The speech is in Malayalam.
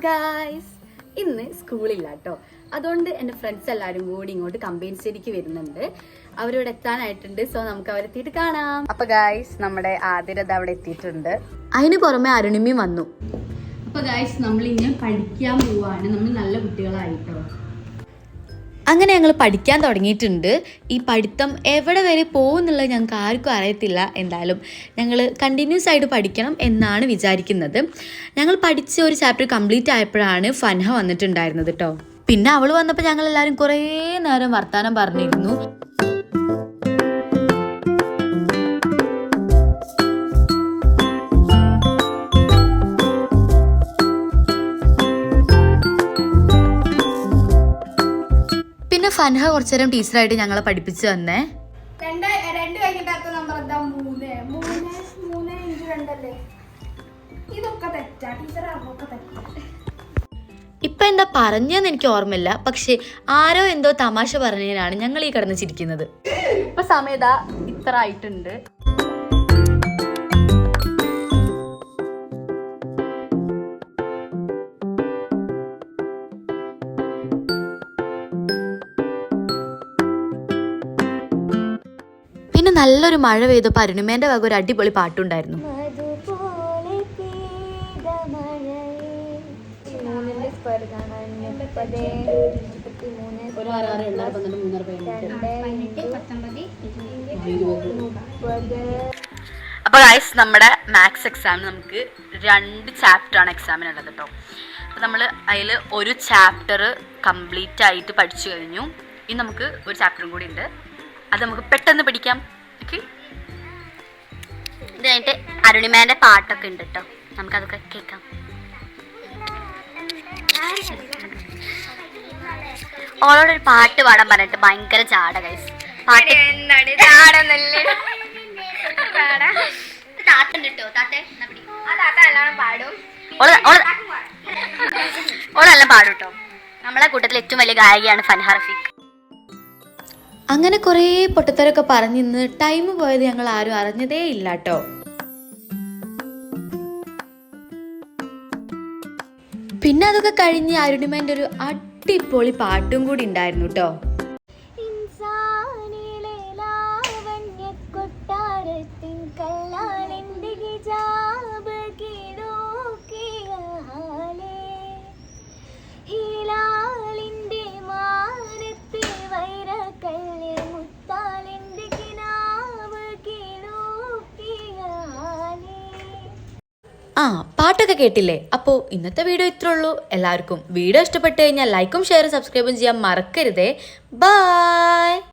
ഗായ്സ്, ഇന്ന് സ്കൂളില്ല കേട്ടോ. അതുകൊണ്ട് എൻ്റെ ഫ്രണ്ട്സ് എല്ലാവരും കൂടി ഇങ്ങോട്ട് കമ്പൈൻസ്റ്റേരിക്ക് വരുന്നുണ്ട്. അവരോട് എത്താനായിട്ടുണ്ട്. സോ നമുക്ക് അവരെത്തിയിട്ട് കാണാം. അപ്പൊ ഗായ്സ്, നമ്മുടെ ആതിരത അവിടെ എത്തിയിട്ടുണ്ട്. അതിന് പുറമെ അരുണിമയും വന്നു. അപ്പൊ ഗായ്സ്, നമ്മൾ ഇനി പഠിക്കാൻ പോവാണ്. നമ്മൾ നല്ല കുട്ടികളായിട്ടോ. അങ്ങനെ ഞങ്ങൾ പഠിക്കാൻ തുടങ്ങിയിട്ടുണ്ട്. ഈ പഠിത്തം എവിടെ വരെ പോകുമെന്നുള്ളത് ഞങ്ങൾക്ക് ആർക്കും അറിയത്തില്ല. എന്തായാലും ഞങ്ങൾ കണ്ടിന്യൂസ് ആയിട്ട് പഠിക്കണം എന്നാണ് വിചാരിക്കുന്നത്. ഞങ്ങൾ പഠിച്ച ഒരു ചാപ്റ്റർ കംപ്ലീറ്റ് ആയപ്പോഴാണ് ഫൻഹ വന്നിട്ടുണ്ടായിരുന്നത് കേട്ടോ. പിന്നെ അവൾ വന്നപ്പോൾ ഞങ്ങളെല്ലാവരും കുറേ നേരം വർത്താനം പറഞ്ഞിരുന്നു. പിന്നെ ഫൻഹ കുറച്ചു നേരം ടീച്ചറായിട്ട് ഞങ്ങളെ പഠിപ്പിച്ചു തന്നെ. ഇപ്പൊ എന്താ പറഞ്ഞെന്ന് എനിക്ക് ഓർമ്മയില്ല. പക്ഷെ ആരോ എന്തോ തമാശ പറഞ്ഞതിനാണ് ഞങ്ങൾ ഈ കിടന്ന് ചിരിക്കുന്നത്. ഇപ്പൊ സമയത ഇത്ര ആയിട്ടുണ്ട്. പിന്നെ നല്ലൊരു മഴ പെയ്തപ്പോൾ അരുണിമേന്റെ വക ഒരു അടിപൊളി പാട്ടുണ്ടായിരുന്നു. അപ്പൊ ഗൈസ്, നമ്മുടെ മാത്സ് എക്സാമിന് നമുക്ക് 2 ചാപ്റ്റർ ആണ് എക്സാമിനുള്ളത് കേട്ടോ. അപ്പൊ നമ്മൾ അതിൽ ഒരു ചാപ്റ്റർ കംപ്ലീറ്റ് ആയിട്ട് പഠിച്ചു കഴിഞ്ഞു. ഇനി നമുക്ക് ഒരു ചാപ്റ്ററും കൂടി ഉണ്ട്. അത് നമുക്ക് പെട്ടെന്ന് പഠിക്കാം. ഓക്കെ, ഇത് കഴിഞ്ഞിട്ട് അരുണിമേന്റെ പാട്ടൊക്കെ ഉണ്ട് കേട്ടോ. നമുക്കതൊക്കെ കേൾക്കാം. ഓളോടൊരു പാട്ട് പാടാൻ പറഞ്ഞിട്ട് ഭയങ്കര ചാട ഗൈസ്. പാട്ട് ഓളെല്ലാം പാടും കേട്ടോ. നമ്മളെ കൂട്ടത്തിൽ ഏറ്റവും വലിയ ഗായികയാണ് ഫൻഹ റഫീഖ്. അങ്ങനെ കുറേ പൊട്ടത്തരൊക്കെ പറഞ്ഞിന്ന് ടൈം പോയത് ഞങ്ങൾ ആരും അറിഞ്ഞതേ ഇല്ല കേട്ടോ. പിന്നെ അതൊക്കെ കഴിഞ്ഞ് അരുണിമേന്റെ ഒരു അടിപൊളി പാട്ടും കൂടി ഉണ്ടായിരുന്നു കേട്ടോ. പാട്ടൊക്കെ കേട്ടില്ലേ? അപ്പോൾ ഇന്നത്തെ വീഡിയോ ഇത്രേ ഉള്ളൂ. എല്ലാവർക്കും വീഡിയോ ഇഷ്ടപ്പെട്ട് കഴിഞ്ഞാൽ ലൈക്കും ഷെയറും സബ്സ്ക്രൈബും ചെയ്യാൻ മറക്കരുതേ. ബൈ.